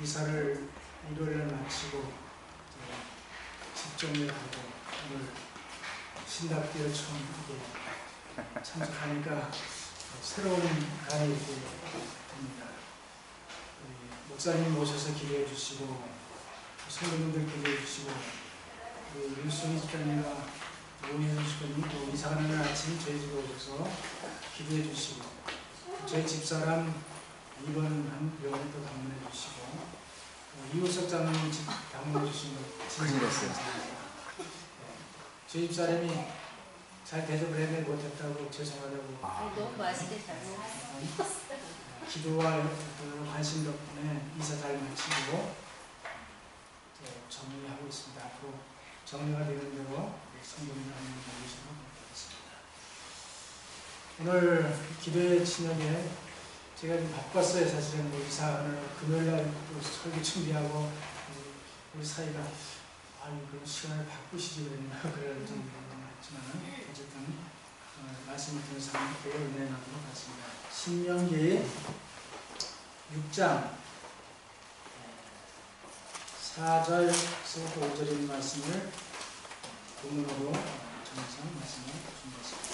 이사를 일요일에 마치고 집정을 하고 오늘 신답교회 처음 참석하니까 새로운 감이 듭니다. 목사님 모셔서 기도해 주시고 성도님들 기도해 주시고 윤수미 집사님과 오은현 집사님 또 이사가는 아침 저희 집에 오셔서 기도해 주시고 저희 집사람 입원한 병원에 또 방문해 주시고 이우석 장로님 집 방문해 주신 거 진짜 감사합니다. 저희 집사람이 잘 대접을 해내 못했다고 죄송하다고 너무 맛있게 잘 먹었어요. 기도와 관심 덕분에 이사 잘 마치고 정리하고 있습니다. 앞으로 정리가 되는 대로 성도님 하나님 모시도록 하겠습니다. 오늘 기도의 저녁에 제가 좀 바빴어요. 사실은 이사하느라 금요일날 설교 준비하고 우리 사이가 그런 시간을 바꾸시지 그랬나 그럴 정도로 했지만 어쨌든 말씀을 듣는 사람께 은혜 나도록 하겠습니다. 신명기 6장 4절에서 5절의 말씀을 본문으로 정해서 말씀을 준비했습니다.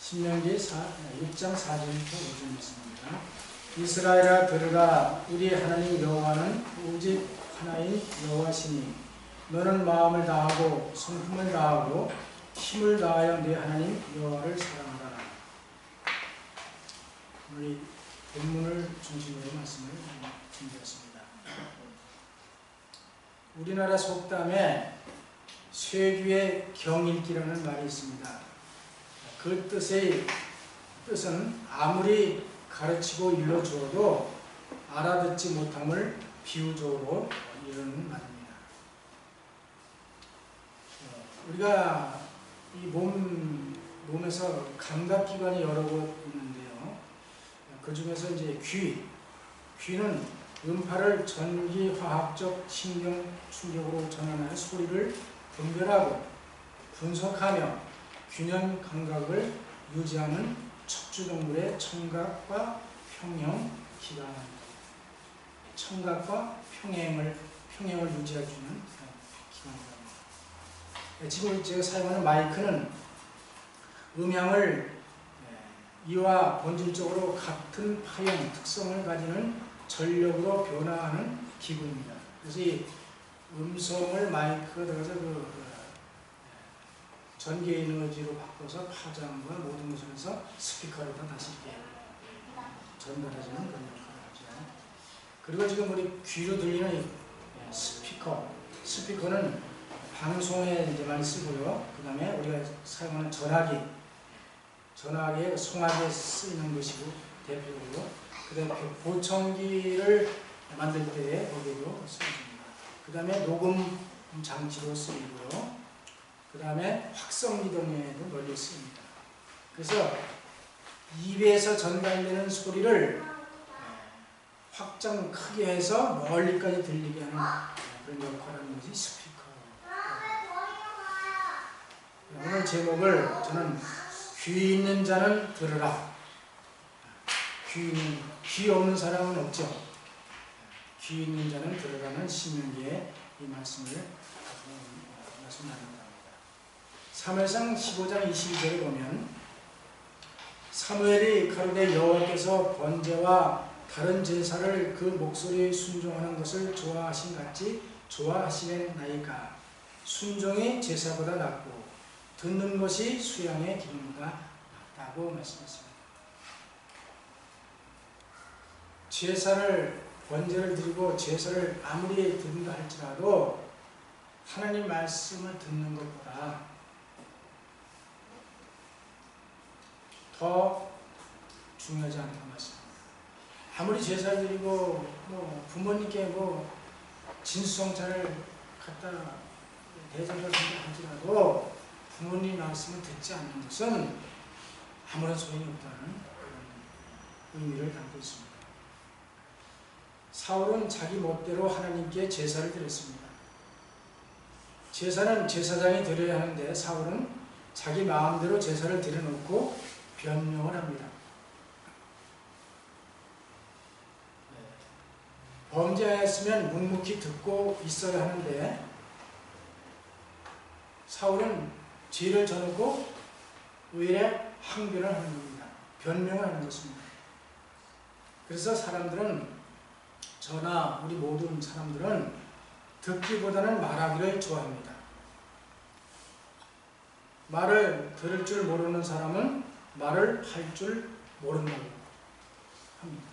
신명기 6장 4절부터 5절 말씀입니다. 이스라엘아 들으라. 우리 하나님 여호와는 오직 하나인 여호와시니 너는 마음을 다하고 성품을 다하고 힘을 다하여 네 하나님 여호와를 사랑하라. 우리 본문을 중심으로 말씀을 준비했습니다. 우리나라 속담에 쇠귀의 경읽기라는 말이 있습니다. 그 뜻은 아무리 가르치고 일러주어도 알아듣지 못함을 비유적으로 이루는 말입니다. 우리가 이 몸에서 감각기관이 여러 곳 있는데요. 그 중에서 이제 귀는 음파를 전기화학적 신경 충격으로 전환하여 소리를 분별하고 분석하며 균형 감각을 유지하는 척추동물의 청각과 평형 기관입니다. 청각과 평형을 유지해주는 기관입니다. 지금 제가 사용하는 마이크는 음향을 이와 본질적으로 같은 파형 특성을 가지는 전력으로 변화하는 기구입니다. 그래서 이 음성을 마이크에 들어가서 전기 에너지로 바꿔서 파장과 모든 것을 해서 스피커로 다시 이렇게 전달해주는 그런 역할을 하죠. 그리고 지금 우리 귀로 들리는 이 스피커는 방송에 이제 많이 쓰고요. 그 다음에 우리가 사용하는 전화기에 송화기에 쓰이는 것이고 대표적으로 그 다음에 보청기를 만들 때에 거기도 쓰입니다. 그 다음에 녹음 장치로 쓰이고요. 그 다음에 확성기 등에도 널리 쓰입니다. 그래서 입에서 전달되는 소리를 확장 크게 해서 멀리까지 들리게 하는 그런 역할을 하는 것이 스피커. 오늘 제목을 저는 귀 있는 자는 들으라. 귀 없는 사람은 없죠. 귀 있는 자는 들으라는 신명기의 이 말씀을 나눕니다. 사무엘상 15장 22절에 보면 사무엘이 가로되 여호와께서 번제와 다른 제사를 그 목소리에 순종하는 것을 좋아하신 같이 좋아하시겠나이까. 순종이 제사보다 낫고 듣는 것이 수양의 기름보다 낫다고 말씀했습니다. 번제를 드리고 제사를 아무리 드린다 할지라도 하나님 말씀을 듣는 것보다 더 중요하지 않다는 말씀입니다. 아무리 제사를 드리고 부모님께 진수성찬을 갖다 대접을 한다 할지라도 부모님 말씀을 듣지 않는 것은 아무런 소용이 없다는 의미를 담고 있습니다. 사울은 자기 멋대로 하나님께 제사를 드렸습니다. 제사는 제사장이 드려야 하는데 사울은 자기 마음대로 제사를 드려놓고 변명을 합니다. 범죄하였으면 묵묵히 듣고 있어야 하는데 사울은 죄를 저놓고 오히려 항변을 하는 겁니다. 변명을 하는 것입니다. 그래서 사람들은, 저나 우리 모든 사람들은 듣기보다는 말하기를 좋아합니다. 말을 들을 줄 모르는 사람은 말을 할 줄 모른다고 합니다.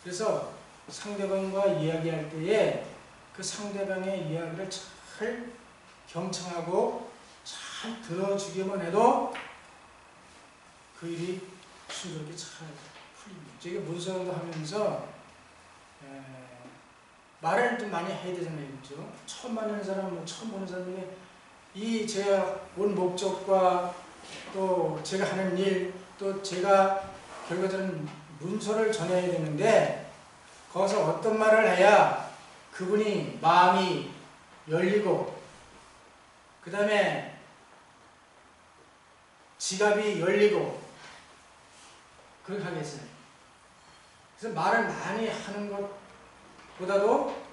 그래서 상대방과 이야기할 때에 그 상대방의 이야기를 잘 경청하고 잘 들어주기만 해도 그 일이 순조롭게 잘 풀립니다. 제가 문서도 하면서 말을 좀 많이 해야 되잖아요. 그렇죠? 처음 만나는 사람, 처음 보는 사람에게 이 제가 온 목적과 또 제가 하는 일, 또 제가 결과적으로 문서를 전해야 되는데 거기서 어떤 말을 해야 그분이 마음이 열리고 그 다음에 지갑이 열리고 그렇게 하겠어요. 그래서 말을 많이 하는 것보다도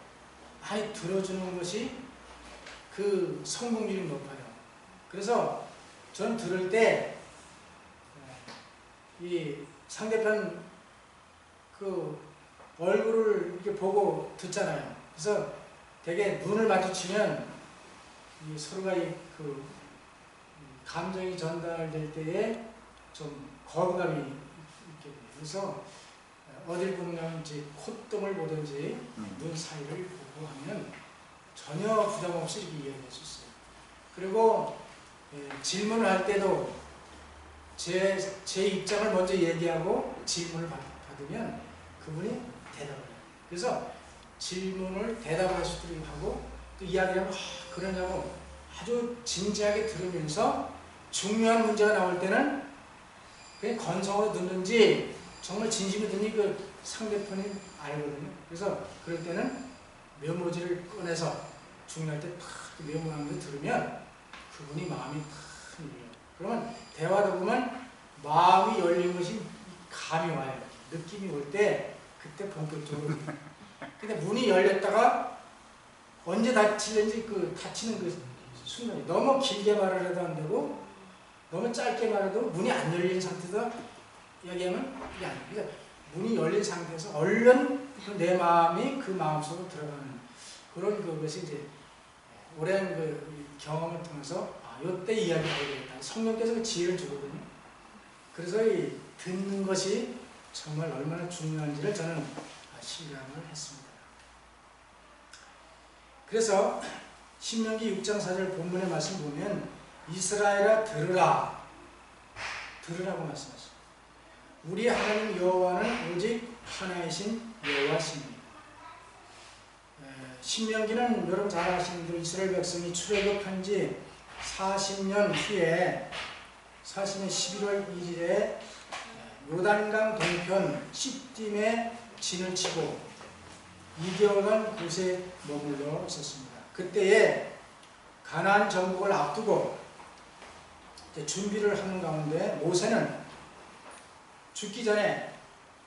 많이 들어주는 것이 그 성공률이 높아요. 그래서 전 들을 때 이 상대편 그 얼굴을 이렇게 보고 듣잖아요. 그래서 되게 눈을 마주치면 이 서로가 그 감정이 전달될 때에 좀 거부감이 있게 돼요. 그래서 어딜 보면 이제 콧등을 보든지 눈 사이를 보고 하면 전혀 부담 없이 이렇게 이야기할 수 있어요. 그리고 질문을 할 때도 제 입장을 먼저 얘기하고 질문을 받으면 그분이 대답을 해요. 그래서 질문을 대답할 수 있도록 하고 또 이야기를 하면 그러냐고 아주 진지하게 들으면서 중요한 문제가 나올 때는 그냥 건성으로 듣는지 정말 진심이 듣니 그 상대편이 알거든요. 그래서 그럴 때는 메모지를 꺼내서 중요할 때 팍 메모하는 걸 들으면 그분이 마음이 팍 열려요. 그러면 대화하다 보면 마음이 열린 것이 감이 와요. 느낌이 올 때 그때 본격적으로. 근데 문이 열렸다가 언제 닫히는지 그 닫히는 그 순간이 너무 길게 말을 해도 안 되고 너무 짧게 말해도 문이 안 열린 상태에서 이야기하면 이게 안 돼요. 그러니까 문이 열린 상태에서 얼른 내 마음이 그 마음속으로 들어가는 그런 그것이 이제 오랜 그 경험을 통해서 이때 이야기하게 되겠다. 성령께서 그 지혜를 주거든요. 그래서 이 듣는 것이 정말 얼마나 중요한지를 저는 실감을 했습니다. 그래서 신명기 6장 4절 본문의 말씀 보면 이스라엘아 들으라 들으라고 말씀하십니다. 우리 하나님 여호와는 오직 하나이신 여호와십니다. 신명기는 여러분 잘 아시는 대로 이스라엘 백성이 출애굽한 지 40년 후에 40년 11월 1일에 요단강 동편 시딤에 진을 치고 2개월간 그곳에 머물러 있었습니다. 그때에 가나안 정복을 앞두고 준비를 하는 가운데 모세는 죽기 전에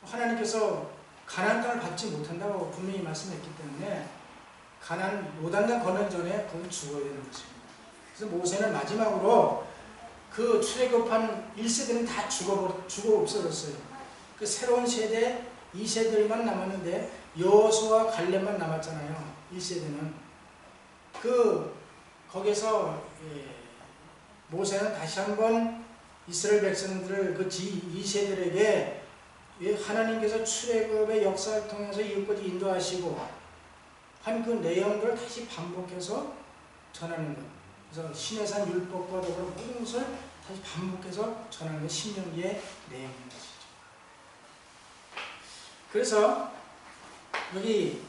하나님께서 가나안 땅을 받지 못한다고 분명히 말씀했기 때문에 가나안 요단강 건너기 전에 그는 죽어야 되는 것입니다. 그래서 모세는 마지막으로 그 출애굽한 1세대는 다 죽어 없어졌어요. 그 새로운 세대 2세들만 남았는데 여호수아와 갈렙만 남았잖아요. 1세대는 거기서 모세는 다시 한번 이스라엘 백성들을 그 2세들에게 하나님께서 출애굽의 역사를 통해서 이웃까지 인도하시고 한 그 내용들을 다시 반복해서 전하는 것. 그래서 시내산 율법과 더불어 모든 것을 다시 반복해서 전하는 게 신명기의 내용인 것이죠. 그래서 여기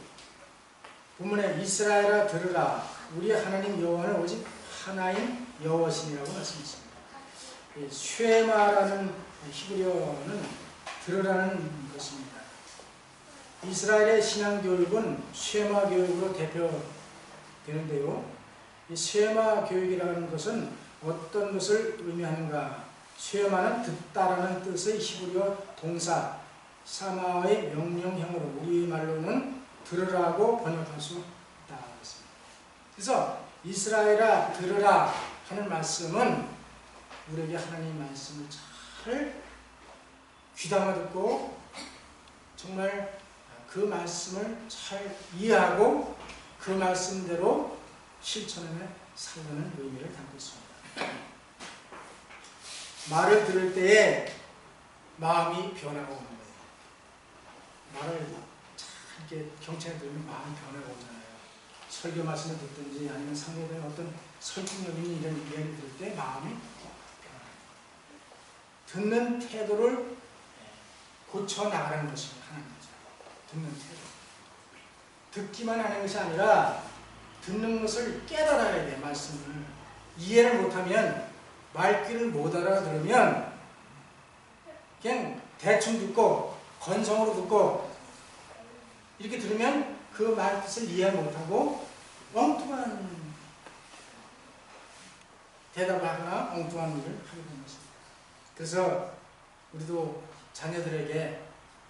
본문에 이스라엘아 들으라 우리 하나님 여호와는 오직 하나인 여호와시니라고 말씀했습니다. 쉐마라는 히브리어는 들으라는 것입니다. 이스라엘의 신앙교육은 쉐마 교육으로 대표되는데요. 이 쉐마 교육이라는 것은 어떤 것을 의미하는가? 쉐마는 듣다라는 뜻의 히브리어 동사 사마의 명령형으로 우리말로는 들으라고 번역할 수 있다. 그래서 이스라엘아 들으라 하는 말씀은 우리에게 하나님의 말씀을 잘 귀담아 듣고 정말 그 말씀을 잘 이해하고 그 말씀대로 실천에 살려는 의미를 담고 있습니다. 말을 들을 때에 마음이 변화가 오는 거예요. 말을 잘 이렇게 경청해 들으면 마음이 변화가 오잖아요. 설교 말씀을 듣든지 아니면 상대방의 어떤 설득력 있는 이런 이야기를 들을 때 마음이 변화해요. 듣는 태도를 고쳐 나가는 것이 하나님이죠. 듣는 태도. 듣기만 하는 것이 아니라 듣는 것을 깨달아야 돼. 말씀을 이해를 못하면 말귀를 못 알아들으면 그냥 대충 듣고 건성으로 듣고 이렇게 들으면 그 말 뜻을 이해 못하고 엉뚱한 대답하거나 엉뚱한 일을 하게 되는 것입니다. 그래서 우리도 자녀들에게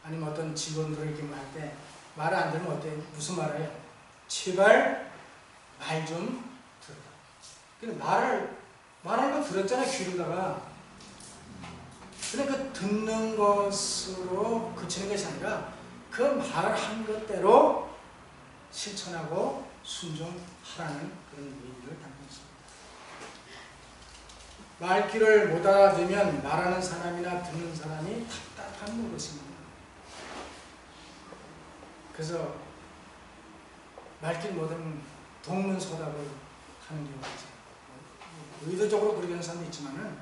아니면 어떤 직원들에게 할 때 말 안 들으면 어때? 무슨 말을 해요? 제발 말 좀 들어라. 근데 말하는 거 들었잖아, 귀로다가. 근데 그 듣는 것으로 그치는 것이 아니라 그 말한 것대로 실천하고 순종하라는 그런 의미를 담고 있습니다. 말귀를 못 알아들으면 말하는 사람이나 듣는 사람이 답답한 것입니다. 그래서 말귀를 못 알면 동문서답을 하는 경우가 있어요. 의도적으로 그렇게 하는 사람도 있지만은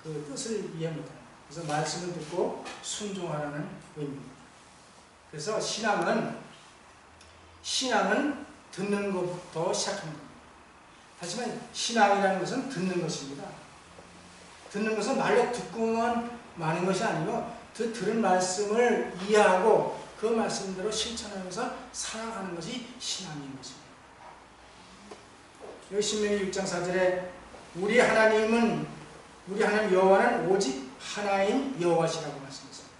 그 뜻을 이해 못해요. 그래서 말씀을 듣고 순종하라는 의미입니다. 그래서 신앙은 듣는 것부터 시작하는 겁니다. 다시 말해 신앙이라는 것은 듣는 것입니다. 듣는 것은 말로 듣고만 마는 것이 아니고 들은 말씀을 이해하고 그 말씀대로 실천하면서 살아가는 것이 신앙인 것입니다. 여기 신명기 6장 4절에 우리 하나님 여호와는 오직 하나인 여호와시라고 말씀했습니다.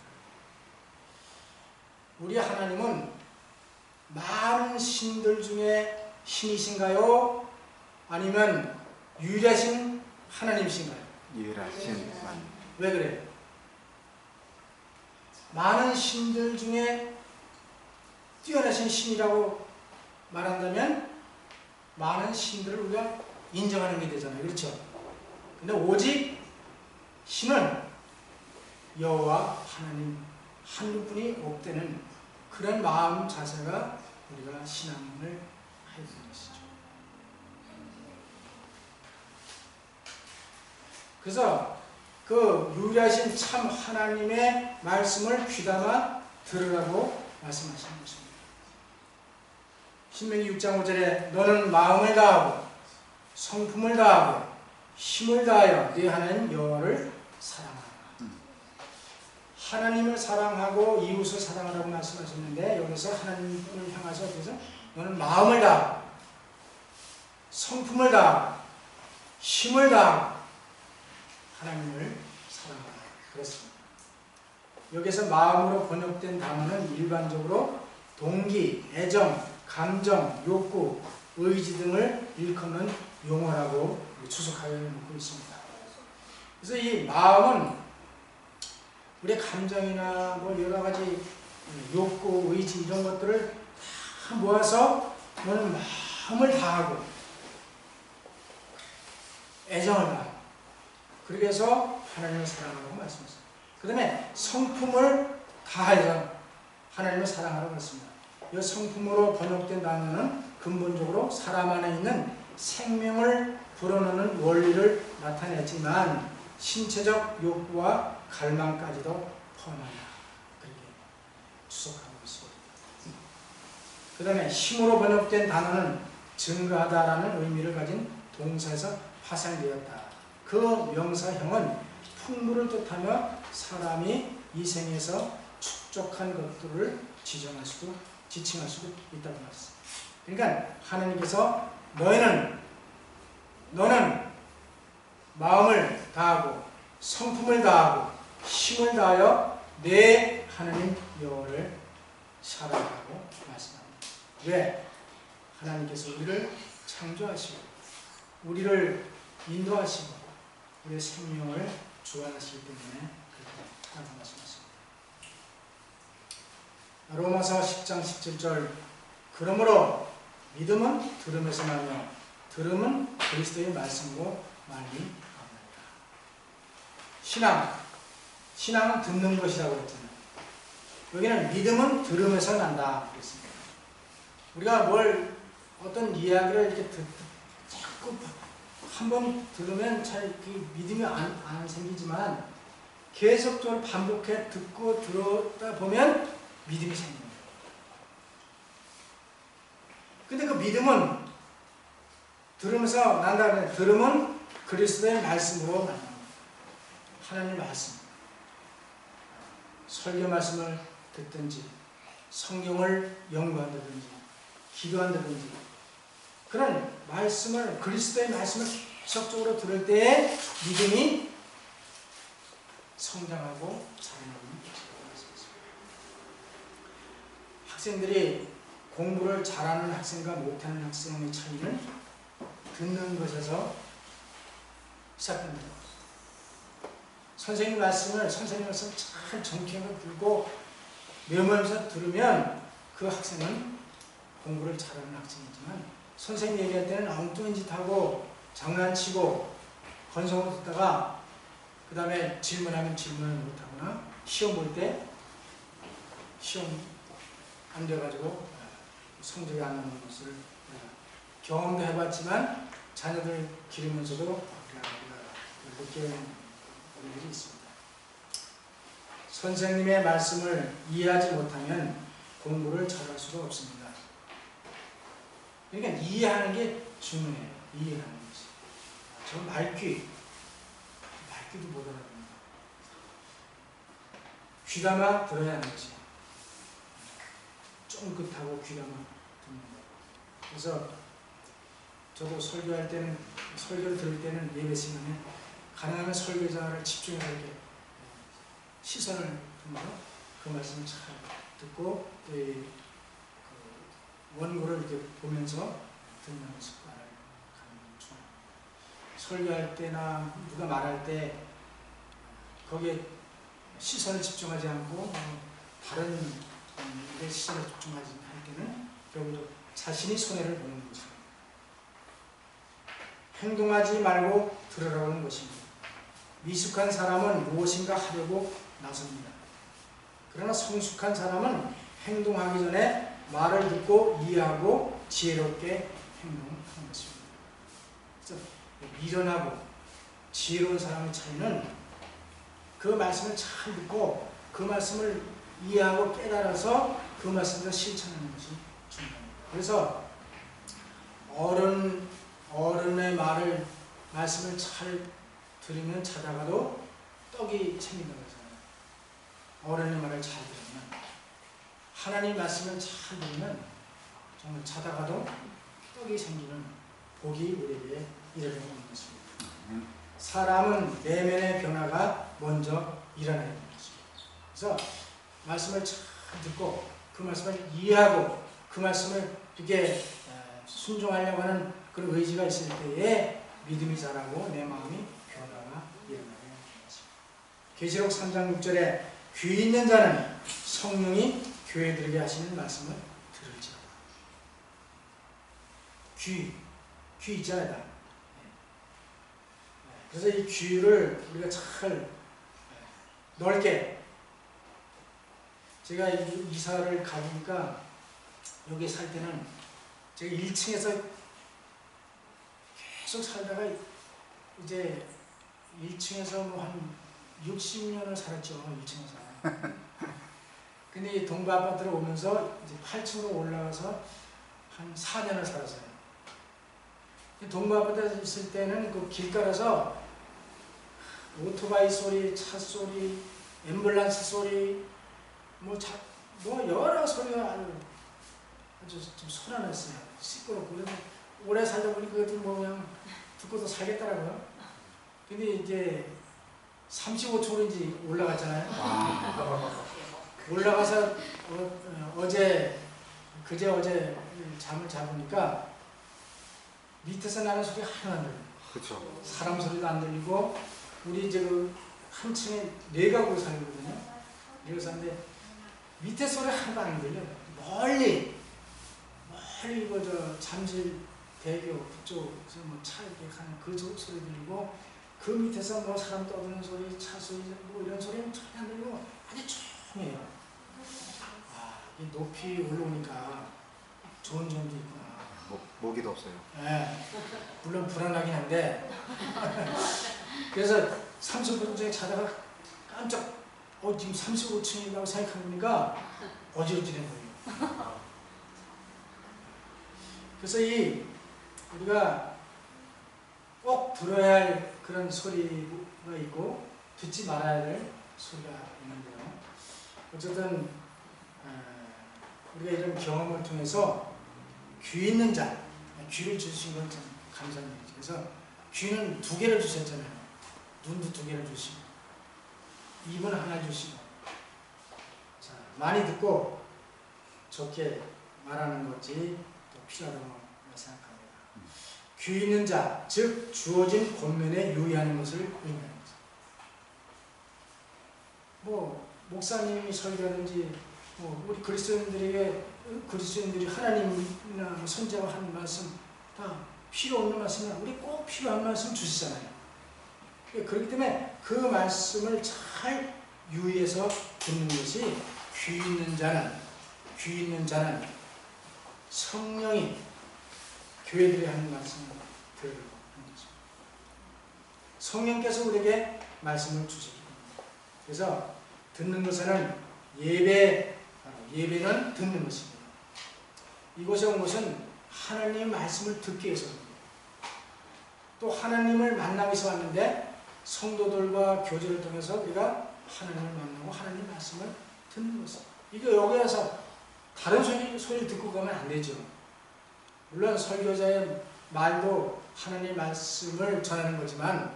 우리 하나님은 많은 신들 중에 신이신가요? 아니면 유일하신 하나님이신가요? 유일하신 왜 그래요? 많은 신들 중에 뛰어나신 신이라고 말한다면 많은 신들을 우리가 인정하는 게 되잖아요. 그렇죠? 근데 오직 신은 여호와 하나님 한 분이 없다는 그런 마음 자세가 우리가 신앙을 해야 되는 것이죠. 그래서 그 유일하신 참 하나님의 말씀을 귀담아 들으라고 말씀하시는 것입니다. 신명기 6장 5절에 너는 마음을 다하고 성품을 다하고 힘을 다하여 네 하나님 여호와를 사랑하라. 하나님을 사랑하고 이웃을 사랑하라고 말씀하셨는데 여기서 하나님을 향해서 어디서 너는 마음을 다하고 성품을 다하고 힘을 다하고 하나님을 사랑하라. 그렇습니다. 여기서 마음으로 번역된 단어는 일반적으로 동기, 애정, 감정, 욕구, 의지 등을 일컫는 용어라고 추석하여 놓고 있습니다. 그래서 이 마음은 우리의 감정이나 뭐 여러 가지 욕구, 의지 이런 것들을 다 모아서 너는 마음을 다하고 애정을 다하고 그렇게 해서 하나님을 사랑하라고 말씀했어요. 그 다음에 성품을 다해서 하나님을 사랑하라고 했습니다. 이 성품으로 번역된 단어는 근본적으로 사람 안에 있는 생명을 불어넣는 원리를 나타냈지만 신체적 욕구와 갈망까지도 포함한다. 그렇게 추석하고 있습니다. 그 다음에 힘으로 번역된 단어는 증거하다라는 의미를 가진 동사에서 파생되었다. 그 명사형은 풍부를 뜻하며 사람이 이 생에서 축적한 것들을 지칭할 수도 있다고 말했습니다. 그러니까 하나님께서 너는 마음을 다하고 성품을 다하고 힘을 다하여 내 하나님 여호와를 사랑하라고 말씀합니다. 왜? 하나님께서 우리를 창조하시고 우리를 인도하시고 우리의 생명을 주관하시기 때문에 그렇게 하라고 말씀하십니다. 로마서 10장 17절 그러므로 믿음은 들음에서 나며 들음은 그리스도의 말씀으로 말미 합니다. 신앙은 듣는 것이라고 했잖아요. 여기는 믿음은 들음에서 난다 그랬습니다. 우리가 어떤 이야기를 이렇게 자꾸 한번 들으면 잘 그 믿음이 안 생기지만 계속적으로 반복해 듣고 들었다 보면 믿음이 생깁니다. 근데 그 믿음은 들으면서 난다는 들음은 그리스도의 말씀으로 난다. 하나님의 말씀. 설교 말씀을 듣든지 성경을 연구한다든지 기도한다든지 그런 말씀을 그리스도의 말씀을 계속적으로 들을 때에 믿음이 성장하고 자라나는 것입니다. 학생들이 공부를 잘하는 학생과 못하는 학생의 차이는 듣는 것에서 시작됩니다. 선생님 말씀을 잘 정확하게 들고 메모하면서 들으면 그 학생은 공부를 잘하는 학생이지만 선생님 얘기할 때는 엉뚱한 짓 하고 장난치고 건성을 듣다가 그 다음에 질문하면 질문을 못하거나 시험 볼 때 시험 안 돼가지고 성적이 안 나오는 것을 경험도 해봤지만 자녀들 기르면서도 우리가 느끼는 일이 있습니다. 선생님의 말씀을 이해하지 못하면 공부를 잘할 수가 없습니다. 그러니까 이해하는 게 중요해요. 이해하는 것이. 저 말귀도 못 알아듣는다. 귀담아 들어야 하는 것이. 쫑긋하고 귀담아 듣는 거. 그래서 저도 설교할 때는 설교를 들을 때는 예배 시간에 가능하면 설교자를 집중해서 이렇게 시선을 두면서 그 말씀을 잘 듣고 또 그 원고를 이렇게 보면서 듣는 습관을 갖는 중요합니다. 설교할 때나 누가 말할 때 거기에 시선을 집중하지 않고 다른 일에 시선을 집중하지 할 때는 결국 자신이 손해를 보는 것입니다. 행동하지 말고 들으라는 것입니다. 미숙한 사람은 무엇인가 하려고 나섭니다. 그러나 성숙한 사람은 행동하기 전에 말을 듣고 이해하고 지혜롭게 행동하는 것입니다. 그래서 미련하고 지혜로운 사람의 차이는 그 말씀을 잘 듣고 그 말씀을 이해하고 깨달아서 그 말씀을 실천하는 것이 중요합니다. 그래서 어른의 말씀을 잘 들으면 자다가도 떡이 생긴다고 하잖아요. 어른의 말을 잘 들으면 하나님 말씀을 잘 들으면 정말 자다가도 떡이 생기는 복이 우리에게 이르는 것입니다. 사람은 내면의 변화가 먼저 일어나야 되는 것입니다. 그래서 말씀을 잘 듣고 그 말씀을 이해하고 그 말씀을 이렇게 순종하려고 하는 그런 의지가 있을 때에 믿음이 자라고 내 마음이 변화가 일어나게 되는 것입니다. 계시록 3장 6절에 귀 있는 자는 성령이 교회들에게 하시는 말씀을 들을지어다. 귀 있잖아요. 그래서 이 귀를 우리가 잘 넓게 제가 이사를 가보니까 여기 살 때는 제가 1층에서 계속 살다가 이제 1층에서 뭐 한 60년을 살았죠. 1층에서. 근데 이 동부 아파트로 오면서 이제 8층으로 올라가서 한 4년을 살았어요. 동부 아파트에 있을 때는 그 길가라서 오토바이 소리, 차 소리, 앰뷸런스 소리, 뭐 여러 소리가 아주 좀 소란했어요. 시끄럽고. 그래서 오래 살다 보니 그것도 뭐 그냥 듣고도 살겠더라고요. 근데 이제 35층으로 올라갔잖아요. 올라가서 그제 어제 잠을 잡으니까 밑에서 나는 소리 하나도 안 들려요. 그렇죠. 사람 소리도 안 들리고 우리 이제 그 한 층에 네 가구 살거든요. 네 사는데 밑에 소리 하나도 안 들려요. 멀리 이거 저 잠실 대교 그쪽에서 뭐 차 이렇게 가는 그 소리 들리고 그 밑에서 뭐 사람 떠드는 소리, 차 소리 뭐 이런 소리는 전혀 안 들리고 아주 조용해요. 아, 이 높이 올라오니까 좋은 점도 있구나. 모기도 없어요. 네, 물론 불안하긴 한데 그래서 30분 전에 자다가 깜짝 지금 35층이라고 생각해보니까 어지러지는 거예요. 그래서 우리가 꼭 들어야 할 그런 소리가 있고 듣지 말아야 될 소리가 있는데요. 어쨌든 우리가 이런 경험을 통해서 귀 있는 자, 귀를 주신 건 참 감사한 일이죠. 그래서 귀는 2개를 주셨잖아요. 눈도 2개를 주시고 입은 하나 주시고 자, 많이 듣고 좋게 말하는 것이 또 필요하다고 생각합니다. 귀 있는 자, 즉 주어진 권면에 유의하는 것을 의미합니다. 뭐 목사님이 설교하든지 우리 그리스도인들이 하나님이나 선자가 하는 말씀 다 필요 없는 말씀이나 우리 꼭 필요한 말씀 주시잖아요. 그렇기 때문에 그 말씀을 잘 유의해서 듣는 것이 귀 있는 자는 성령이 교회들이 하는 말씀을 들으려고 하는 거죠. 성령께서 우리에게 말씀을 주시기 때문에 그래서 듣는 것에는 예배는 듣는 것입니다. 이곳에 온 것은 하나님의 말씀을 듣기 위해서입니다. 또 하나님을 만나기 위해서 왔는데 성도들과 교제를 통해서 우리가 하나님을 만나고 하나님의 말씀을 듣는 것입니다. 이거 여기 와서 다른 소리를 듣고 가면 안 되죠. 물론 설교자의 말도 하나님의 말씀을 전하는 거지만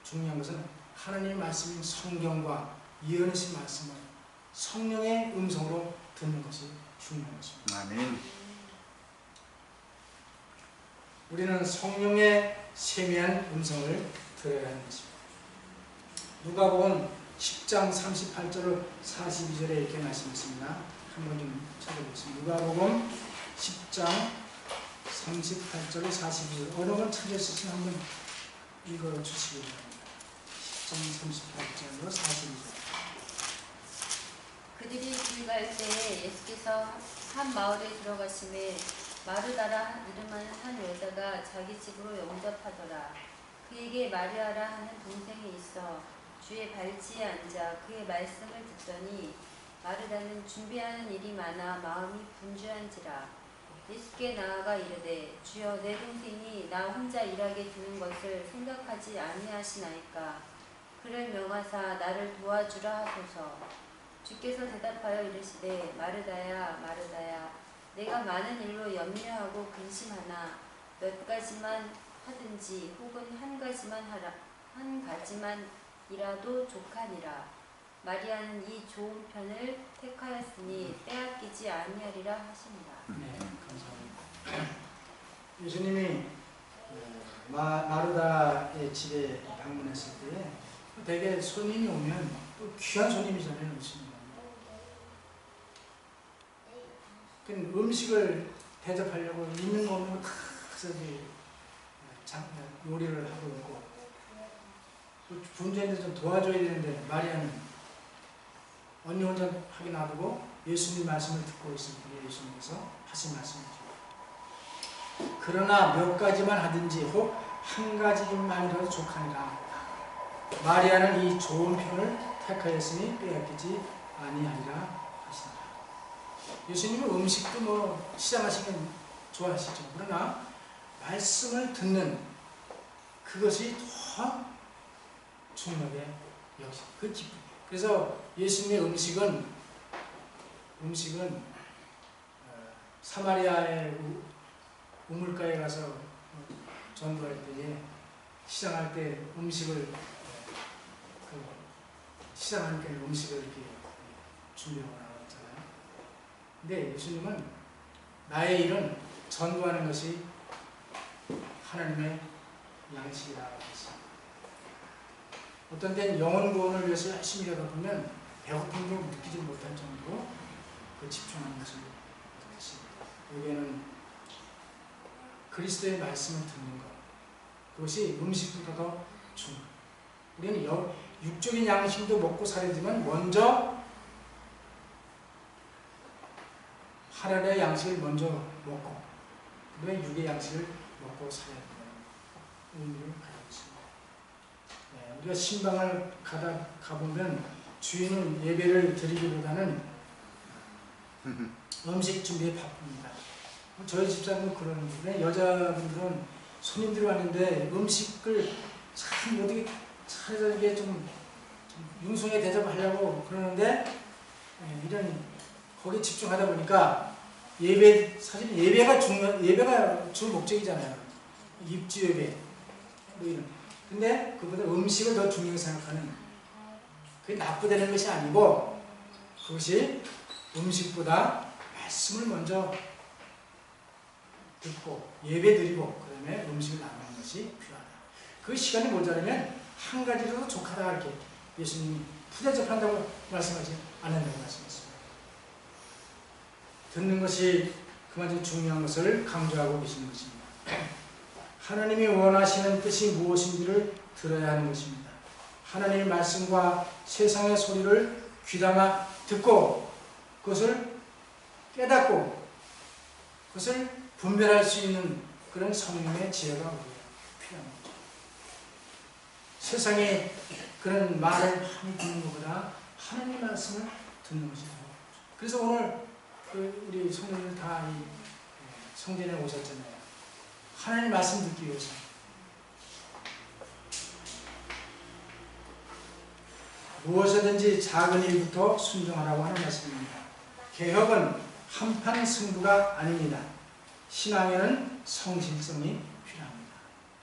중요한 것은 하나님의 말씀인 성경과 예언하신 말씀을 성령의 음성으로 듣는 것이 중요한 것입니다. 아멘. 우리는 성령의 세미한 음성을 들어야 하는 것입니다. 누가복음 10장 38절 42절에 이렇게 말씀했습니다. 한번 좀 찾아보겠습니다. 누가복음 10장 38절 42절 어느 분 찾으시면 한번 읽어주시기 바랍니다. 10장 38절로 42절. 그들이 길 갈 때에 예수께서 한 마을에 들어가심에 마르다라 이름하는 한 여자가 자기 집으로 영접하더라. 그에게 마리아라 하는 동생이 있어 주의 발치에 앉아 그의 말씀을 듣더니 마르다는 준비하는 일이 많아 마음이 분주한지라. 예수께 나아가 이르되 주여 내 동생이 나 혼자 일하게 두는 것을 생각하지 아니하시나이까. 그를 명하사 나를 도와주라 하소서. 주께서 대답하여 이르시되 마르다야 마르다야 내가 많은 일로 염려하고 근심하나 몇 가지만 하든지 혹은 한 가지만이라도 족하니라. 마리아는 이 좋은 편을 택하였으니 빼앗기지 아니하리라 하십니다. 네, 감사합니다. 예수님이 마르다의 집에 방문했을 때 대개 손님이 오면 또 귀한 손님이잖아요. 예수님. 음식을 대접하려고 있는 거 없는 거 다 요리를 하고 있고 분주한테 좀 도와줘야 되는데 마리아는 언니 혼자 하게 놔두고 예수님 말씀을 듣고 있습니다. 예수님께서 하신 말씀이죠. 그러나 몇 가지만 하든지 혹 한 가지만이라도 족하니라. 마리아는 이 좋은 편을 택하였으니 빼앗기지 아니하리라 하시니라. 예수님은 음식도 뭐 시장하시면 좋아하시죠. 그러나 말씀을 듣는 그것이 더 중요하게 여기서 그 기쁨. 그래서 예수님의 음식은 사마리아의 우물가에 가서 전도할 때에 시장할 때 음식을 시장하니까 음식을 이렇게 준비하고 나왔잖아요. 근데 예수님은 나의 일은 전도하는 것이 하나님의 양식이라고 했습니다. 어떤 때는 영혼 구원을 위해서 열심히 하다 보면 배고픔도 느끼지 못할 정도로 그 집중하는 것을 했습니다. 여기에는 그리스도의 말씀을 듣는 것, 그것이 음식보다 더 중요합니다. 우리는 육적인 양식도 먹고 살아야지만 먼저 하나님의 양식을 먼저 먹고 그다음에 육의 양식을 먹고 살아야 된다는 의미를 가지고 있습니다. 네, 우리가 신방을 가보면 주인은 예배를 드리기보다는 음식 준비에 바쁩니다. 저희 집사람은 그러는데 여자분들은 손님들이 왔는데 음식을 참 어떻게 차려서 이게 좀 융숭하게 대접하려고 그러는데 이런 거기에 집중하다 보니까 사실 예배가 주 목적이잖아요. 입주 예배 뭐 이런. 근데 그보다 음식을 더 중요하게 생각하는, 그게 나쁘다는 것이 아니고 그것이 음식보다 말씀을 먼저 듣고 예배 드리고 그 다음에 음식을 나누는 것이 필요하다. 그 시간이 모자라면 한 가지라도 족하다 이렇게 예수님이 푸대접한다고 말씀하지 않는다고 말씀했습니다. 듣는 것이 그만큼 중요한 것을 강조하고 계시는 것입니다. 하나님이 원하시는 뜻이 무엇인지를 들어야 하는 것입니다. 하나님의 말씀과 세상의 소리를 귀담아 듣고 그것을 깨닫고 그것을 분별할 수 있는 그런 성령의 지혜가 필요한 거죠. 세상에 그런 말을 많이 듣는 것보다 하나님의 말씀을 듣는 것이 더 좋죠. 그래서 오늘 우리 성도들 다 성전에 오셨잖아요. 하나님의 말씀 듣기 위해서. 무엇이든지 작은 일부터 순종하라고 하는 말씀입니다. 개혁은 한판 승부가 아닙니다. 신앙에는 성실성이 필요합니다.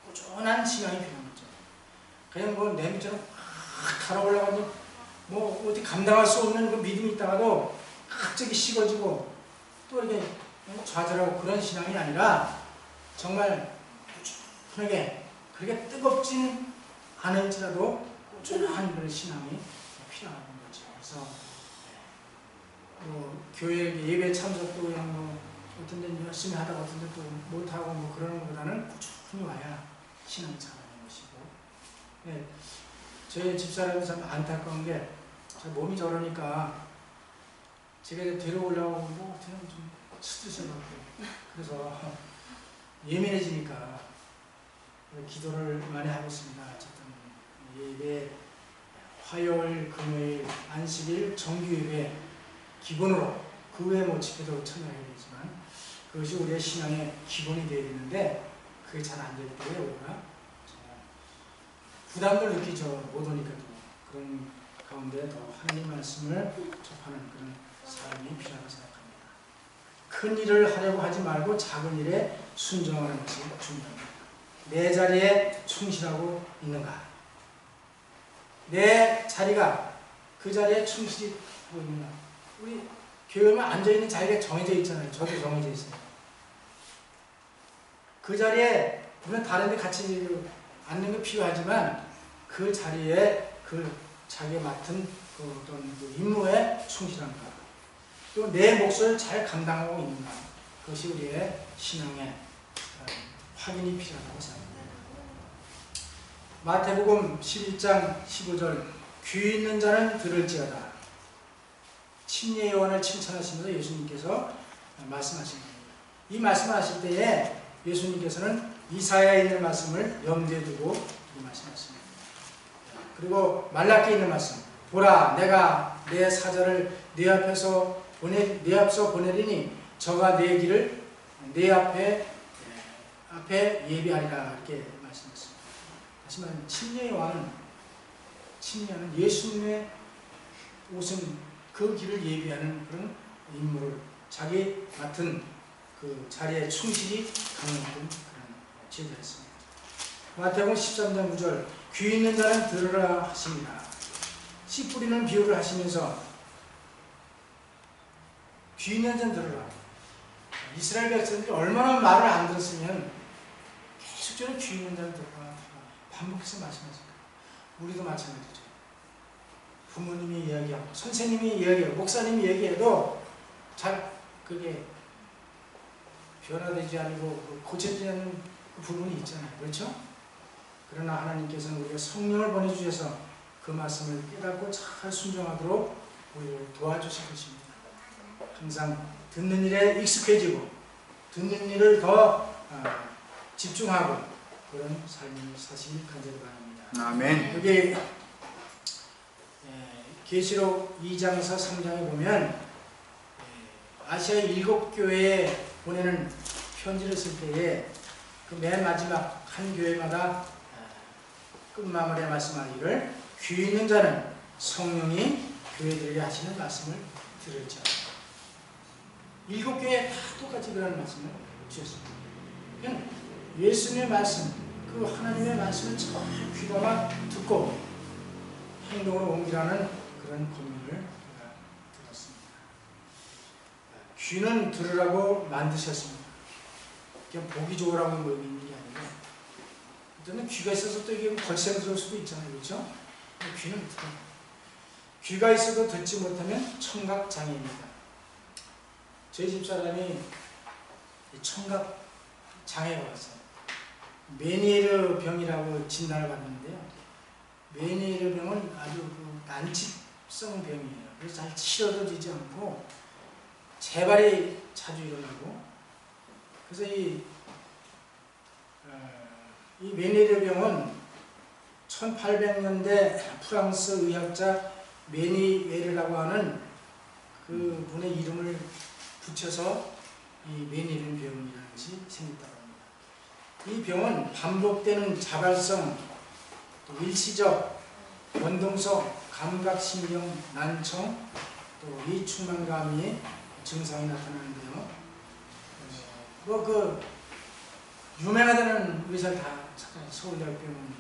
꾸준한 신앙이 필요한 거죠. 그냥 뭐 냄비처럼 확 달아올라가지고 뭐 어디 감당할 수 없는 그 믿음이 있다가도 갑자기 식어지고 또 이렇게 좌절하고 그런 신앙이 아니라 정말 꾸준하게 그렇게 뜨겁진 않을지라도 꾸준한 그런 신앙이 필요한 거죠. 그래서 교회 예배 참석도 그냥 뭐 어떤 데는 열심히 하다가 어떤 데는 또 못하고 뭐 그러는 것보다는 꾸준히 와야 신앙이 자라는 것이고. 네, 저희 집사람이 참 안타까운 게 몸이 저러니까 제가 데려오려고 뭐 그냥 좀 스트레스받고 그래서 예민해지니까 기도를 많이 하고 있습니다. 어쨌든 예배 화요일, 금요일, 안식일, 정규예배 기본으로 그 외에 뭐 집회도 참여해야 되지만 그것이 우리의 신앙의 기본이 되어야 되는데 그게 잘 안 되기 때문에 우리가 부담을 느끼죠. 못 오니까도. 그런 가운데 더 하나님 말씀을 접하는 그런 사람이 필요하다고 생각합니다. 큰 일을 하려고 하지 말고 작은 일에 순종하는 것이 중요합니다. 내 자리에 충실하고 있는가? 내 자리가 그 자리에 충실히 하고 있는가? 우리 교회만 앉아있는 자리가 정해져 있잖아요. 저도 정해져 있어요. 그 자리에 물론 다른 데 같이 앉는 게 필요하지만 그 자리에 그 자기가 맡은 그 어떤 그 임무에 충실한가? 또 내 몫을 잘 감당하고 있는가? 그것이 우리의 신앙의 확인이 필요하다고 생각합니다. 마태복음 11장 15절 귀 있는 자는 들을지어다. 침례 요한을 칭찬하시면서 예수님께서 말씀하신 겁니다. 이 말씀을 하실 때에 예수님께서는 이사야에 있는 말씀을 염두에 두고 이 말씀하십니다. 그리고 말라기에 있는 말씀 보라 내가 내 사자를 네 앞에서 보내리니 저가 내 길을 내 앞에 예비하리라 이렇게 말씀했습니다. 다시 말하면 침례는 예수님의 옷은 그 길을 예비하는 그런 임무를 자기 맡은 그 자리에 충실히 가는 그런 제도를 했습니다. 마태복음 13장 9절 귀 있는 자는 들으라 하십니다. 씨 뿌리는 비유를 하시면서 귀 있는 자는 들으라. 이스라엘 백성들이 얼마나 말을 안 들었으면 계속적으로 귀 있는 자를 들어가 반복해서 말씀하실까. 우리도 마찬가지죠. 부모님이 이야기하고 선생님이 이야기하고 목사님이 얘기해도 잘 그게 변화되지 않고 고쳐지지 않는 그 부분이 있잖아요. 그렇죠? 그러나 하나님께서는 우리가 성령을 보내주셔서 그 말씀을 깨닫고 잘 순종하도록 우리를 도와주실 것입니다. 항상 듣는 일에 익숙해지고 듣는 일을 더 집중하고 그런 삶을 사시길 간절히 바랍니다. 아멘. 여기 계시록 2장에서 3장에 보면 아시아 7교회에 보내는 편지를 쓸 때에 그 맨 마지막 한 교회마다 끝마무리에 말씀하기를 귀 있는 자는 성령이 교회들에게 하시는 말씀을 들을지어다. 7교회에 다 똑같이 그런 말씀을 주셨습니다. 그냥 예수님의 말씀, 그 하나님의 말씀을 잘 귀담아 듣고 행동으로 옮기라는 그런 권면을 들었습니다. 귀는 들으라고 만드셨습니다. 그냥 보기 좋으라고 뭐 있는 게 아니고, 어쩌면 귀가 있어서 또 이게 걸센스러울 수도 있잖아요, 그렇죠? 귀는 들어. 귀가 있어도 듣지 못하면 청각 장애입니다. 저희 집사람이 청각 장애가 왔어요. 메니에르 병이라고 진단을 받는데요. 메니에르 병은 아주 그 난치성 병이에요. 그래서 잘 치료되지 않고 재발이 자주 일어나고, 그래서 이 메니에르 병은 1800년대 프랑스 의학자 메니에르라고 하는 그 분의 이름을 붙여서 이 메니에르 병이라는 것이 생겼다고 합니다. 이 병은 반복되는 자발성, 또 일시적, 원동성, 감각신경 난청, 또 위축만감이 증상이 나타나는데요. 유명하다는 의사를 다 찾아요. 서울대학병원,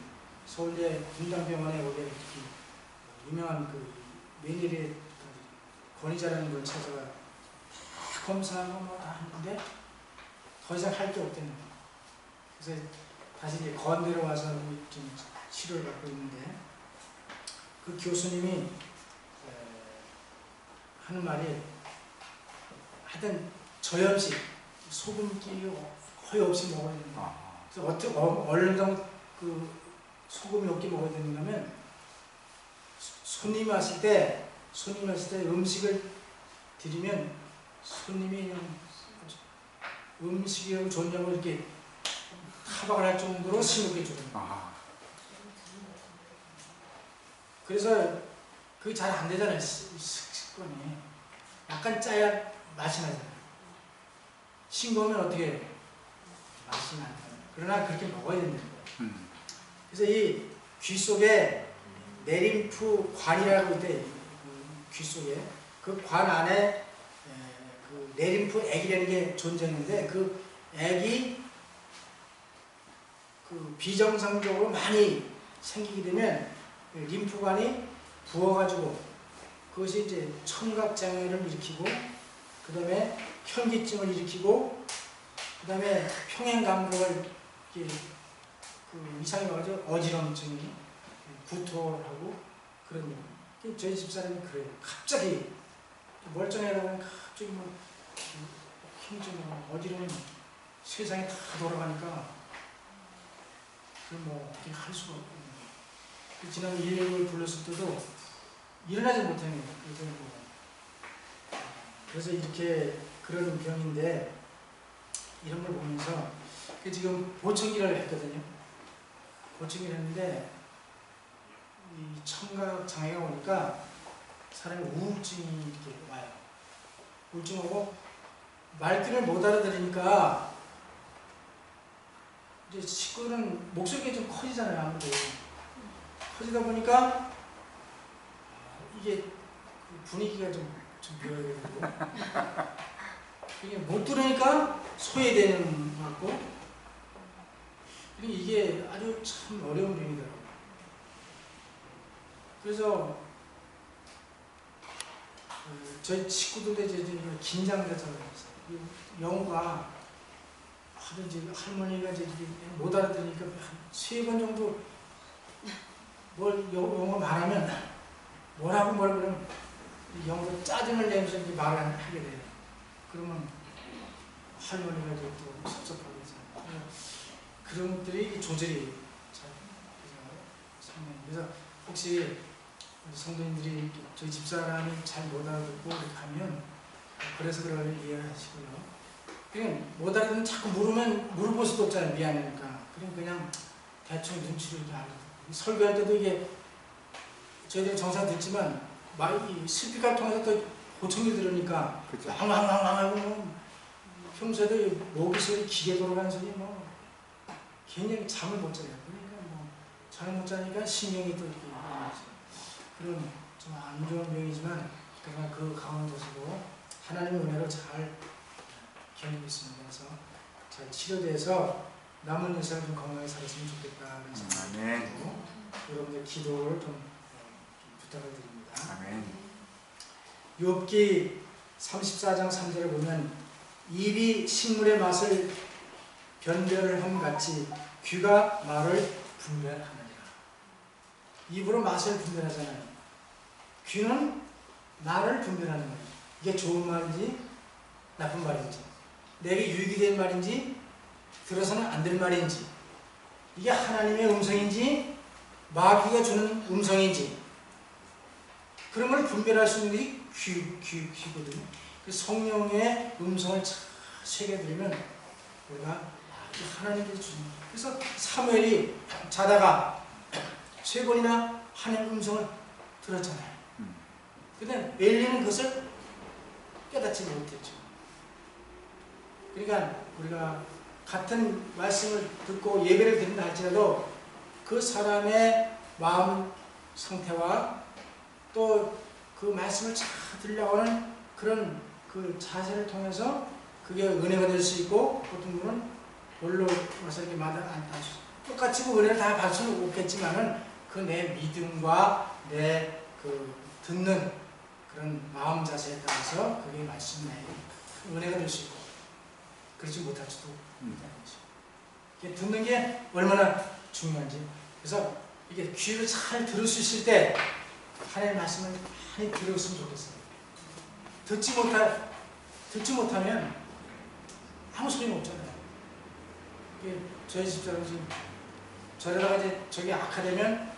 서울대 분당병원에 오게 유명한 그 메니에르 권위자라는 걸 찾아가 다 검사하고 뭐 다 했는데 더 이상 할 게 없다는 거예요. 그래서 다시 이제 건대로 와서 좀 치료를 받고 있는데, 그 교수님이 하는 말이 하여튼 저염식, 소금기 거의 없이 먹어야 되는 거예요. 그래서 어떻게 얼른 그 소금이 없게 먹어야 되는가 하면 손님이 왔을 때 음식을 드리면 손님이 그냥 음식이 좋냐고 이렇게 타박을 할 정도로 심하게 줘요. 그래서 그게 잘 안 되잖아요. 습관이. 약간 짜야 맛이 나잖아요. 싱거우면 어떻게 해요? 맛이 나요. 그러나 그렇게 먹어야 된다는 거예요. 그래서 이 귀 속에 내림프 관이라고 있대. 귀 속에 그 관 안에 그 내림프 액이라는 게 존재하는데, 그 액이 그 비정상적으로 많이 생기게 되면 림프관이 부어가지고 그것이 이제 청각장애를 일으키고, 그 다음에 현기증을 일으키고, 그 다음에 평행감각을 그 이상이 와가지고 어지럼증이 구토를 하고 그런 거. 저희 집사람이 그래요. 갑자기 멀쩡하다가 갑자기 뭐 힘좀 어지러운 세상이 다 돌아가니까 뭐 어떻게 할 수가 없고, 지난 119를 불렀을 때도 일어나지 못해요. 그래서 이렇게 그런 병인데, 이런 걸 보면서 지금 보청기를 했거든요. 보청기를 했는데 이 청각 장애가 오니까 사람이 우울증이 이렇게 와요. 우울증 오고 말귀를 못 알아들으니까 이제 식구는 목소리가 좀 커지잖아요. 아무래도 커지다 보니까 이게 분위기가 좀 묘하게 이게 못 들으니까 소외되는 것 같고, 그리고 이게 아주 참 어려운 병이더라고요. 그래서 저희 친구들도 이제 긴장돼서 영어가 하든지 할머니가 이제 못 알아들으니까 한 3번 정도 뭘 영어 말하면 뭐라고 그러면 영어로 짜증을 내면서 이렇게 말을 하게 돼요. 그러면 할머니가 이제 또 섭섭하게 해서 그런 것들이 조절이 잘 되죠. 그래서 혹시 성도님들이 저희 집사람이 잘 못 알아듣고 이렇게 하면 그래서 그걸 이해를 하시고요. 그냥 못 알아듣으면 자꾸 물어볼 수도 없잖아요. 미안하니까. 그냥 대충 눈치로 이렇게 알아듣고. 설교할 때도 이게 저희들은 정상 듣지만 스피커를 통해서 또 고청이 들으니까 왕왕왕왕 하고 평소에도 모기 소리, 기계 돌아가는 소리 굉장히 잠을 못 자요. 그러니까 잠을 못 자니까 신경이 또 이렇게 그런 좀 안 좋은 병이지만 그러나 그 가운데서도 하나님의 은혜로 잘 견디고 있습니다. 그래서 잘 치료돼서 남은 인생을 좀 건강하게 살았으면 좋겠다는 생각이 들고 여러분들 기도를 좀 부탁을 드립니다. 아멘. 욥기 34장 3절을 보면 입이 식물의 맛을 변별함 같이 귀가 말을 분별하느니라. 입으로 맛을 분별하잖아요. 귀는 말을 분별하는 거예요. 이게 좋은 말인지 나쁜 말인지, 내게 유익이 된 말인지 들어서는 안 될 말인지, 이게 하나님의 음성인지 마귀가 주는 음성인지 그런 걸 분별할 수 있는 게 귀거든요. 성령의 음성을 잘 새겨들으면 우리가 하나님께서 주는 거예요. 그래서 사무엘이 자다가 3번이나 하나님의 음성을 들었잖아요. 근데 엘리는 그것을 깨닫지 못했죠. 그러니까 우리가 같은 말씀을 듣고 예배를 드린다 할지라도 그 사람의 마음 상태와 또 그 말씀을 잘 들으려고 하는 그런 그 자세를 통해서 그게 은혜가 될 수 있고, 어떤 분은 볼로 와서 이렇게 마다 안 따서 똑같이 그 은혜를 다 받을 수는 없겠지만은 그 내 믿음과 내 그 듣는 그런 마음 자세에 따라서 그게 말씀 내에 은혜가 될 수 있고 그렇지 못할 수도 있다는 거죠. 듣는 게 얼마나 중요한지. 그래서 이게 귀를 잘 들을 수 있을 때 하나님의 말씀을 많이 들었으면 좋겠어요. 듣지 못하면 아무 소용이 없잖아요. 이게 저희 집사람 지금 저러다가 이제 저게 악화되면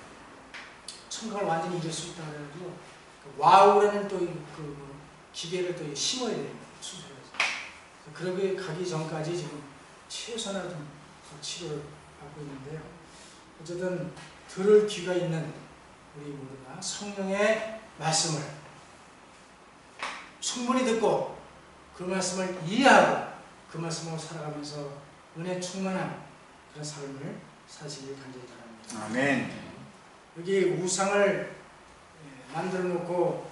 청각을 완전히 잃을 수 있다고 해가지고 와우라는 또 그 기계를 또 심어야 돼요. 수술해서. 그러게 가기 전까지 지금 최선을 좀 치료를 받고 있는데요. 어쨌든 들을 귀가 있는 우리 모두가 성령의 말씀을 충분히 듣고 그 말씀을 이해하고 그 말씀으로 살아가면서 은혜 충만한 그런 삶을 사시길 간절히 바랍니다. 아멘. 여기 우상을 만들어 놓고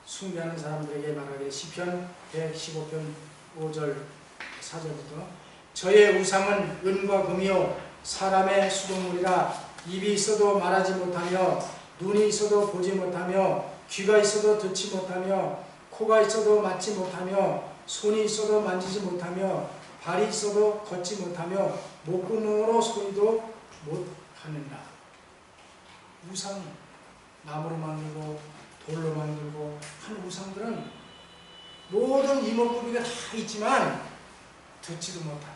숭배하는 사람들에게 말하기를 시편 115편 5절 4절부터 저의 우상은 은과 금이요 사람의 수동물이라 입이 있어도 말하지 못하며 눈이 있어도 보지 못하며 귀가 있어도 듣지 못하며 코가 있어도 맡지 못하며 손이 있어도 만지지 못하며 발이 있어도 걷지 못하며 목구멍으로 소리도 못하는다. 우상, 나무로 만들고 돌로 만들고 한 우상들은 모든 이목구비가 다 있지만 듣지도 못하고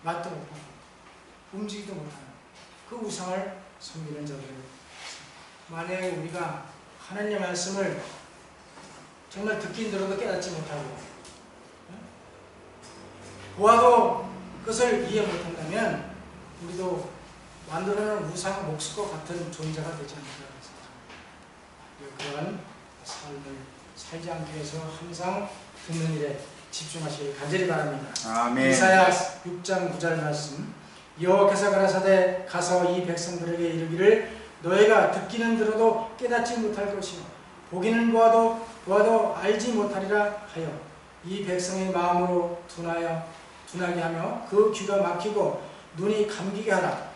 맛도 못하고 움직이지도 못하는 그 우상을 섬기는 자들. 만약에 우리가 하나님의 말씀을 정말 듣긴 들어도 깨닫지 못하고 보아도 그것을 이해 못한다면 우리도 만들어놓은 우상 목수와 같은 존재가 되지 않을까 생각합니다. 그런 삶을 살지 않기 위해서 항상 듣는 일에 집중하시길 간절히 바랍니다. 아멘. 이사야 6장 9절 말씀 여호와께서 가라사대 가서 이 백성들에게 이르기를 너희가 듣기는 들어도 깨닫지 못할 것이요 보기는 보아도 알지 못하리라 하여 이 백성의 마음으로 둔하게 하며 그 귀가 막히고 눈이 감기게 하라.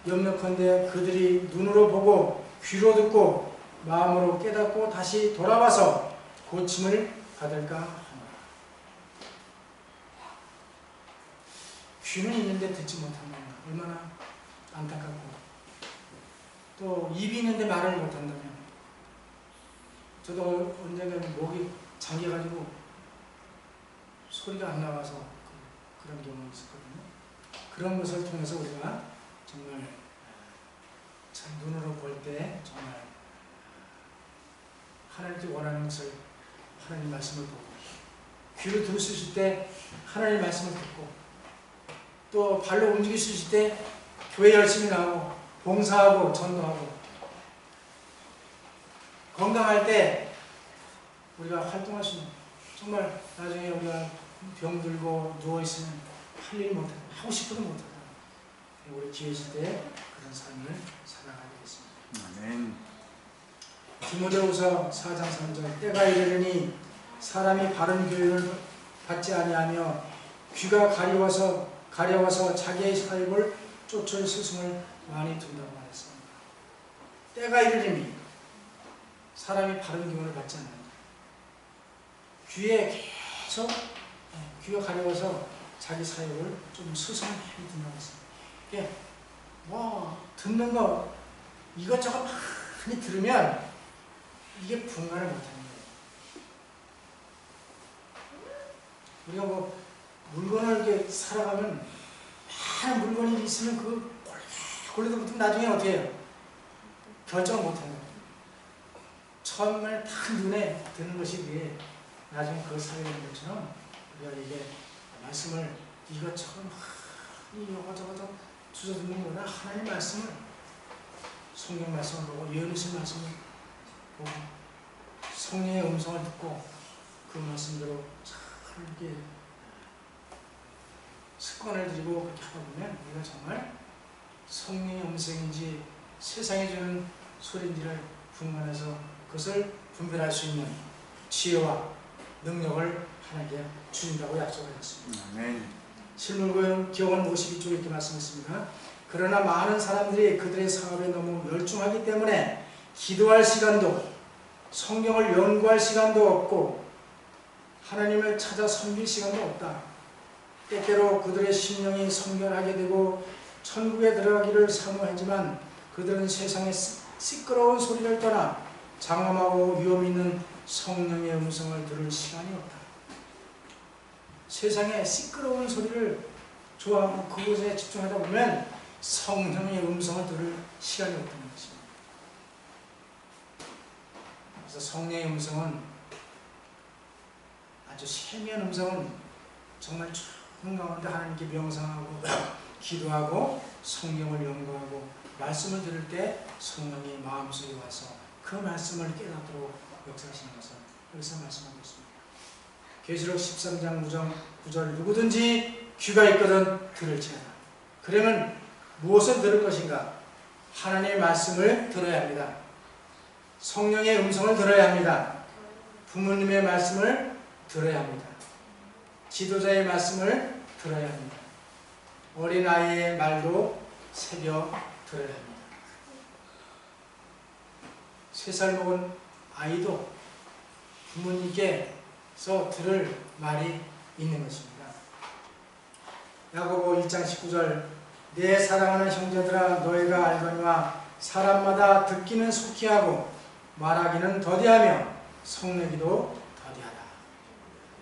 염려컨대 그들이 눈으로 보고 귀로 듣고 마음으로 깨닫고 다시 돌아와서 고침을 받을까 하노라. 귀는 있는데 듣지 못한다면 얼마나 안타깝고, 또 입이 있는데 말을 못한다면, 저도 언젠가 목이 잠겨가지고 소리가 안 나와서 그런 경험이 있었거든요. 그런 것을 통해서 우리가 정말 참 눈으로 볼 때 정말 하나님께 원하는 것을, 하나님 말씀을 보고, 귀를 들을 수 있을 때 하나님 말씀을 듣고, 또 발로 움직일 수 있을 때 교회 열심히 나오고 봉사하고 전도하고, 건강할 때 우리가 활동할 수 있는, 정말 나중에 우리가 병들고 누워있으면 할 일 못하고 하고 싶어도 못하고, 우리 기회 있을 때 그런 삶을 살아가게 되겠습니다. 아멘. 디모데후서 4장 3절, 때가 이르르니 사람이 바른 교육을 받지 아니하며 귀가 가려워서 자기의 사역을 쫓을 스승을 많이 둔다고 말했습니다. 때가 이르르니 사람이 바른 교훈을 받지 않는다. 귀에 계속, 귀가 가려워서 자기 사역을 좀 스승을 많이 둔다고 했습니다. 이게 듣는 거 이것저것 많이 들으면 이게 분간을 못하는 거예요. 우리가 물건을 이렇게 살아가면 많은 물건이 있으면 그 골래도 붙으면 나중에 어떻게 해요? 결정을 못하는 거예요. 처음에 딱 눈에 드는 것이 이게 나중에 그걸 살아가는 것처럼, 우리가 이게 말씀을 이것저것 이것저것 주워 듣는 거보다 하나님 말씀을, 성경 말씀을 보고 예언의 말씀을 보고 성령의 음성을 듣고 그 말씀대로 잘 이렇게 습관을 들이고 그렇게 하다 보면 우리가 정말 성령의 음성인지 세상에 주는 소리인지를 분간해서 그것을 분별할 수 있는 지혜와 능력을 하나님께 주신다고 약속하셨습니다. 아멘. 실물교원 52쪽 이렇게 말씀했습니다. 그러나 많은 사람들이 그들의 사업에 너무 열중하기 때문에 기도할 시간도, 성경을 연구할 시간도 없고 하나님을 찾아 섬길 시간도 없다. 때때로 그들의 심령이 성결하게 되고 천국에 들어가기를 사모하지만 그들은 세상의 시끄러운 소리를 떠나 장엄하고 위험 있는 성령의 음성을 들을 시간이 없다. 세상의 시끄러운 소리를 좋아하고 그것에 집중하다 보면 성령의 음성을 들을 시간이 없다는 것입니다. 그래서 성령의 음성은, 아주 세미한 음성은 정말 좋은 가운데 하나님께 명상하고 기도하고 성경을 연구하고 말씀을 들을 때 성령이 마음속에 와서 그 말씀을 깨닫도록 역사하시는 것을 여기서 말씀하고 있습니다. 계시록 13장 9절, 누구든지 귀가 있거든 들을지어다. 그러면 무엇을 들을 것인가? 하나님의 말씀을 들어야 합니다. 성령의 음성을 들어야 합니다. 부모님의 말씀을 들어야 합니다. 지도자의 말씀을 들어야 합니다. 어린아이의 말도 새겨 들어야 합니다. 3살 먹은 아이도 부모님께서 들을 말이 있는 것입니다. 야고보 1장 19절, 내 사랑하는 형제들아 너희가 알거니와 사람마다 듣기는 속히 하고 말하기는 더디하며 성내기도 더디하다.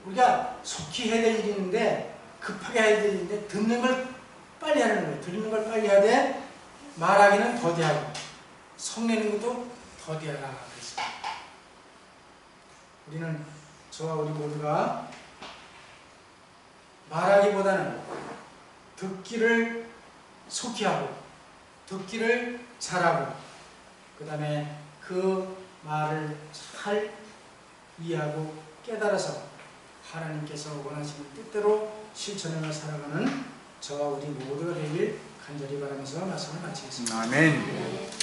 우리가 속히 해야 될 일이 있는데, 급하게 해야 될 일인데 듣는 걸 빨리 하는 거예요. 들리는 걸 빨리 해야 돼. 말하기는 더디하고 성내는 것도 더디하다 그랬습니다. 우리는, 저와 우리 모두가 말하기보다는 듣기를 속히 하고 듣기를 잘하고 그 다음에 그 말을 잘 이해하고 깨달아서 하나님께서 원하시는 뜻대로 실천해서 살아가는 저와 우리 모두가 되길 간절히 바라면서 말씀을 마치겠습니다. 아멘.